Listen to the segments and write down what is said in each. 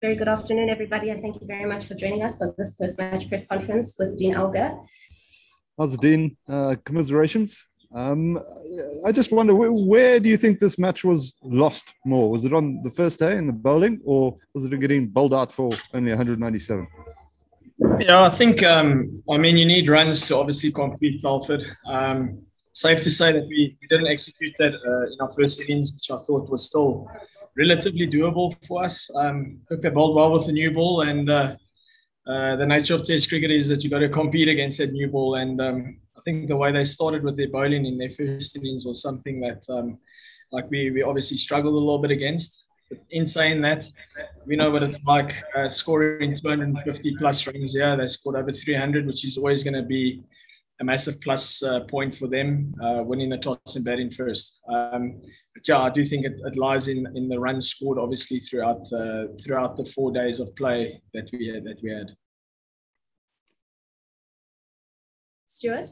Very good afternoon, everybody, and thank you very much for joining us for this post-match press conference with Dean Elgar. How's it, Dean? Commiserations. I just wonder, where do you think this match was lost more? Was it on the first day in the bowling, or was it getting bowled out for only 197? Yeah, I think, you need runs to obviously compete, Telford. Safe to say that we didn't execute that in our first innings, which I thought was still relatively doable for us. They bowled well with the new ball, and the nature of Test cricket is that you got to compete against that new ball. And I think the way they started with their bowling in their first innings was something that, we obviously struggled a little bit against. But in saying that, we know what it's like scoring 250 plus runs. Yeah, they scored over 300, which is always going to be a massive plus point for them, winning the toss and batting first. But yeah, I do think it lies in the runs scored, obviously throughout the 4 days of play that we had. Stuart.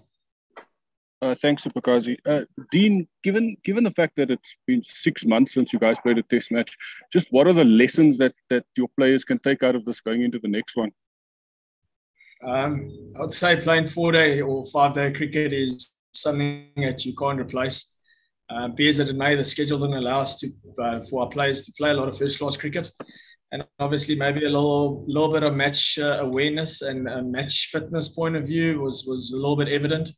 Thanks, Supakazi. Dean, given the fact that it's been 6 months since you guys played a Test match, just what are the lessons that your players can take out of this going into the next one? I would say playing 4-day or 5-day cricket is something that you can't replace. Be as it may, the schedule didn't allow us for our players to play a lot of first-class cricket, and obviously maybe a little bit of match awareness and match fitness point of view was a little bit evident.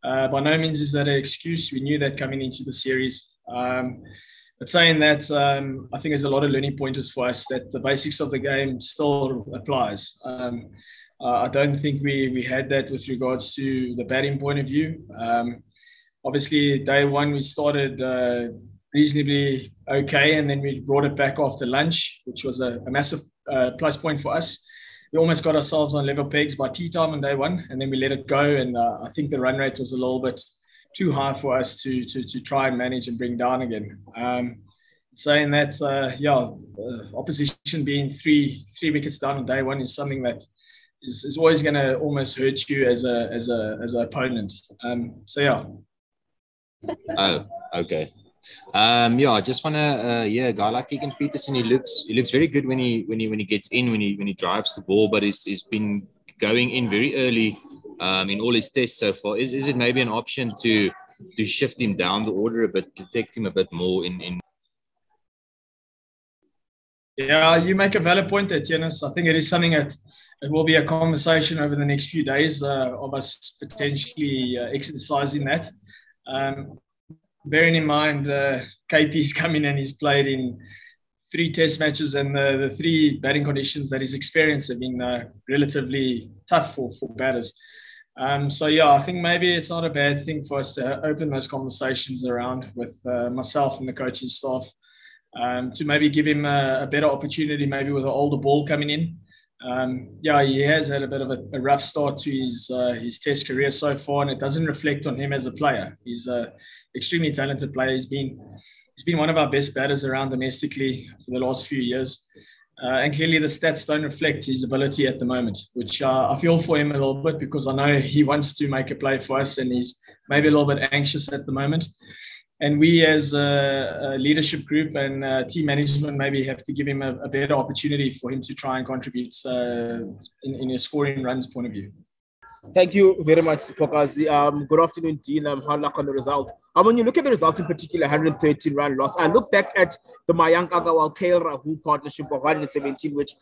By no means is that an excuse. We knew that coming into the series. But saying that, I think there's a lot of learning pointers for us that the basics of the game still applies. I don't think we had that with regards to the batting point of view. Obviously, day one, we started reasonably okay, and then we brought it back after lunch, which was a massive plus point for us. We almost got ourselves on level pegs by tea time on day one, and then we let it go. And I think the run rate was a little bit too high for us to try and manage and bring down again. Saying that, opposition being three wickets down on day one is something that is always going to almost hurt you as an opponent. Oh, okay. I just want to, a guy like Keegan Peterson, he looks very good when he gets in, when he drives the ball, but he's been going in very early in all his tests so far. Is it maybe an option to shift him down the order a bit, protect him a bit more in? Yeah, you make a valid point there, Tianis. I think it is something that it will be a conversation over the next few days of us potentially exercising that. Bearing in mind, KP's come in and he's played in 3 Test matches, and the 3 batting conditions that he's experienced have been relatively tough for batters. I think maybe it's not a bad thing for us to open those conversations around with myself and the coaching staff to maybe give him a better opportunity, maybe with an older ball coming in. He has had a bit of a rough start to his Test career so far, and it doesn't reflect on him as a player. He's an extremely talented player. He's been one of our best batters around domestically for the last few years, and clearly the stats don't reflect his ability at the moment, which I feel for him a little bit, because I know he wants to make a play for us, and he's maybe a little bit anxious at the moment. And we as a leadership group and team management maybe have to give him a better opportunity for him to try and contribute in a scoring runs point of view. Thank you very much, Supakazi. Good afternoon, Dean. Hard luck on the result. When you look at the result in particular, 113 run loss, I look back at the Mayank Agarwal KL Rahul partnership of 117, which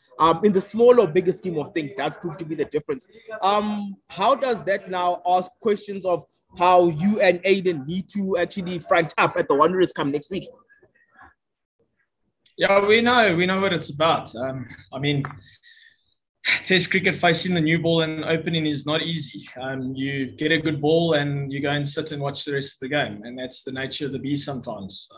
in the small or bigger scheme of things does prove to be the difference. How does that now ask questions of how you and Aiden need to actually front up at the Wanderers come next week? Yeah, we know what it's about. Test cricket facing the new ball and opening is not easy. You get a good ball and you go and sit and watch the rest of the game, and that's the nature of the beast sometimes.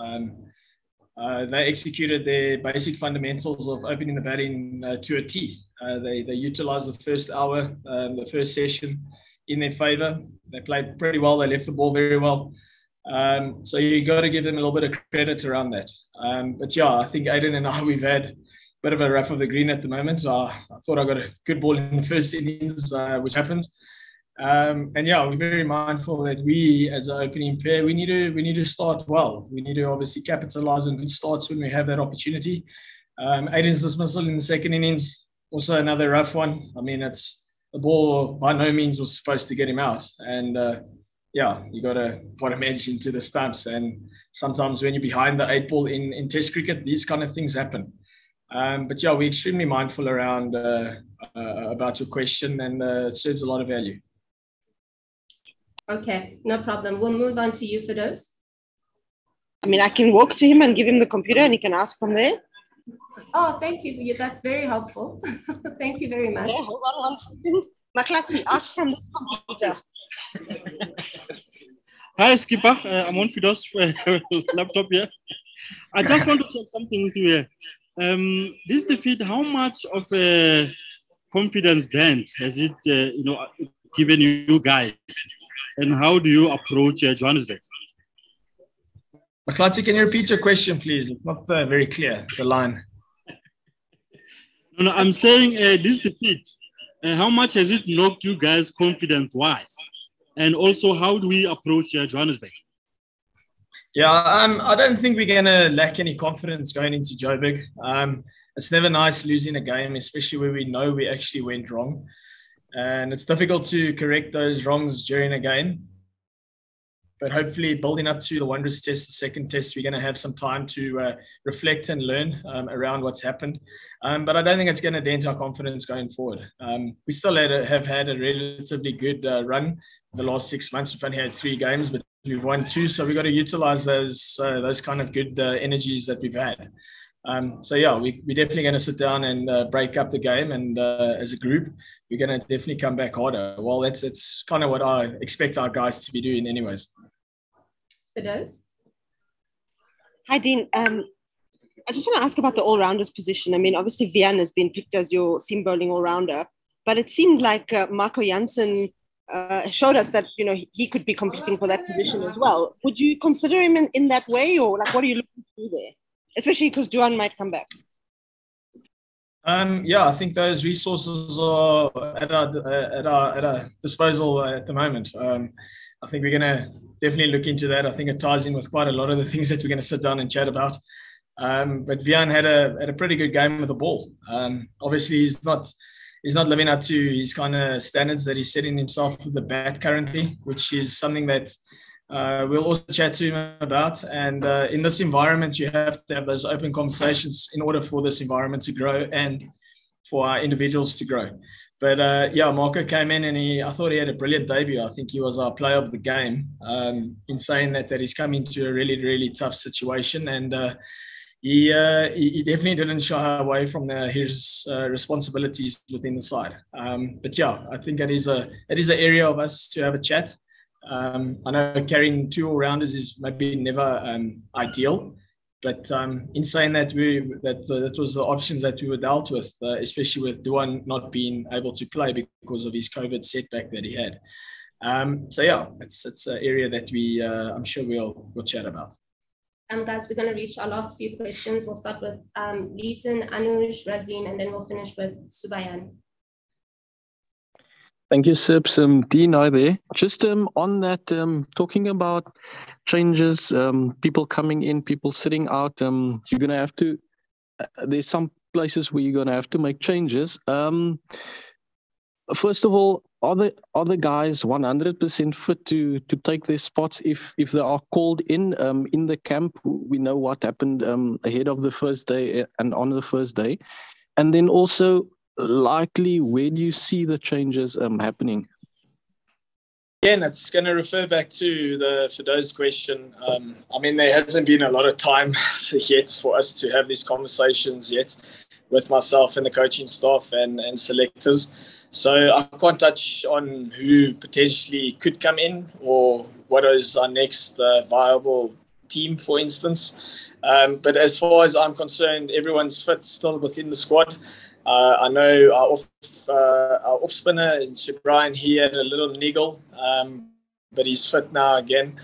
They executed their basic fundamentals of opening the batting to a T. They utilised the first hour, the first session in their favour. They played pretty well. They left the ball very well. So you got to give them a little bit of credit around that. I think Aiden and I, we've had bit of a rough of the green at the moment. So I thought I got a good ball in the first innings, which happened. We're very mindful that we, as an opening pair, we need to start well. We need to obviously capitalise on good starts when we have that opportunity. Aiden's dismissal in the second innings, also another rough one. I mean, the ball by no means was supposed to get him out. And yeah, you got to bottom edge into the stumps. And sometimes when you're behind the 8 ball in Test cricket, these kind of things happen. But yeah, we're extremely mindful around about your question, and it serves a lot of value. Okay, no problem. We'll move on to you, Fidos. I mean, I can walk to him and give him the computer and he can ask from there. Oh, thank you. That's very helpful. Thank you very much. Yeah, hold on 1 second. Maklatsi, ask from this computer. Hi, Skipper. I'm on Fidos' laptop here. I just want to check something with you here. This defeat, how much of a confidence dent has it, given you guys? And how do you approach Johannesburg? Maklatsi, can you repeat your question, please? It's not very clear, the line. No, I'm saying this defeat, how much has it knocked you guys confidence-wise? And also, how do we approach Johannesburg? Yeah, I don't think we're going to lack any confidence going into Joburg. It's never nice losing a game, especially where we know we actually went wrong. And it's difficult to correct those wrongs during a game. But hopefully, building up to the Wanderers test, the second test, we're going to have some time to reflect and learn around what's happened. But I don't think it's going to dent our confidence going forward. We still have had a relatively good run the last 6 months. We've only had 3 games, but we've won 2. So we've got to utilize those kind of good energies that we've had. So yeah, we're definitely going to sit down and break up the game. And as a group, we're going to definitely come back harder. Well, it's kind of what I expect our guys to be doing anyways. Fidos? Hi, Dean. I just want to ask about the all-rounders position. I mean, obviously, Vian has been picked as your seam bowling all-rounder, but it seemed like Marco Jansen showed us that, he could be competing for that position as well. Would you consider him in that way, or like, what are you looking to do there? Especially because Duan might come back. Yeah, I think those resources are at our disposal at the moment. I think we're going to definitely look into that. I think it ties in with quite a lot of the things that we're going to sit down and chat about. But Vian had a pretty good game with the ball. Obviously, he's not living up to his kind of standards that he's setting himself with the bat currently, which is something that we'll also chat to him about. And in this environment, you have to have those open conversations in order for this environment to grow and for our individuals to grow. But yeah, Marco came in and I thought he had a brilliant debut. I think he was our player of the game in saying that he's come into a really, really tough situation. And he definitely didn't shy away from his responsibilities within the side. But yeah, I think it is an area of us to have a chat. I know carrying 2 all-rounders is maybe never ideal, but in saying that, that was the options that we were dealt with, especially with Duan not being able to play because of his COVID setback that he had. So yeah, it's an area that I'm sure we'll chat about. Guys, we're going to reach our last few questions. We'll start with Leeton, Anuj, Razim, and then we'll finish with Subayan. Thank you, Sips. Dean, hi there. Just on that, talking about changes, people coming in, people sitting out, you're going to have to, there's some places where you're going to have to make changes. First of all, are the guys 100% fit to take their spots if they are called in the camp? We know what happened ahead of the first day and on the first day. And then also, likely, where do you see the changes happening? Again, it's going to refer back to the Fidos question. I mean, there hasn't been a lot of time yet for us to have these conversations yet with myself and the coaching staff and selectors. So I can't touch on who potentially could come in or what is our next viable team, for instance. But as far as I'm concerned, everyone's fit still within the squad. I know our off spinner, Brian, he had a little niggle, but he's fit now again.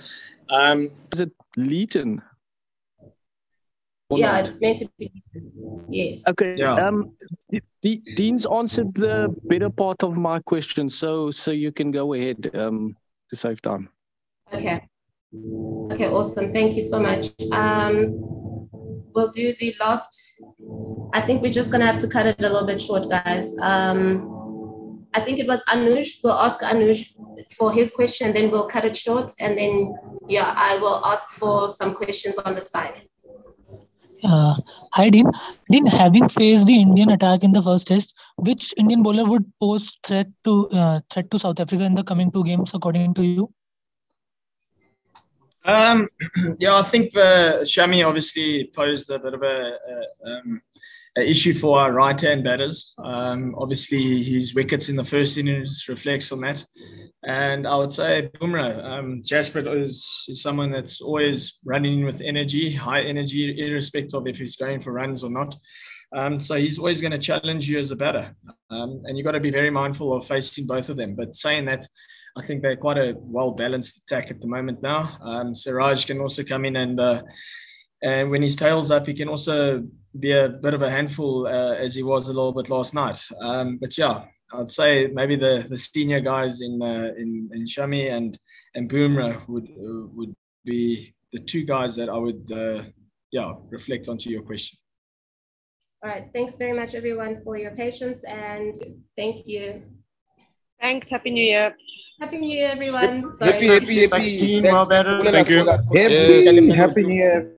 Is it Leeton? Yeah, it's meant to be. Yes. Okay. Yeah. Dean's answered the better part of my question, so you can go ahead to save time. Okay. Okay, awesome. Thank you so much. we'll do the last. I think we're just gonna have to cut it a little bit short, guys. I think it was Anuj. We'll ask Anuj for his question, then we'll cut it short, and then yeah, I will ask for some questions on the side. Hi, Dean. Dean, having faced the Indian attack in the first test, which Indian bowler would pose threat to South Africa in the coming 2 games, according to you? Yeah, I think Shami obviously posed a bit of an issue for our right-hand batters. Obviously, his wickets in the first innings reflects on that. And I would say Bumrah, Jasper is someone that's always running with energy, high energy, irrespective of if he's going for runs or not. So he's always going to challenge you as a batter. And you've got to be very mindful of facing both of them. But saying that, I think they're quite a well-balanced attack at the moment now. Siraj can also come in and when his tail's up, he can also be a bit of a handful as he was a little bit last night. But yeah, I'd say maybe the senior guys in Shami and Bumrah would be the 2 guys that I would reflect onto your question. All right. Thanks very much, everyone, for your patience, and thank you. Thanks. Happy New Year. Happy New Year, everyone. Happy. Thank you. Happy New Year.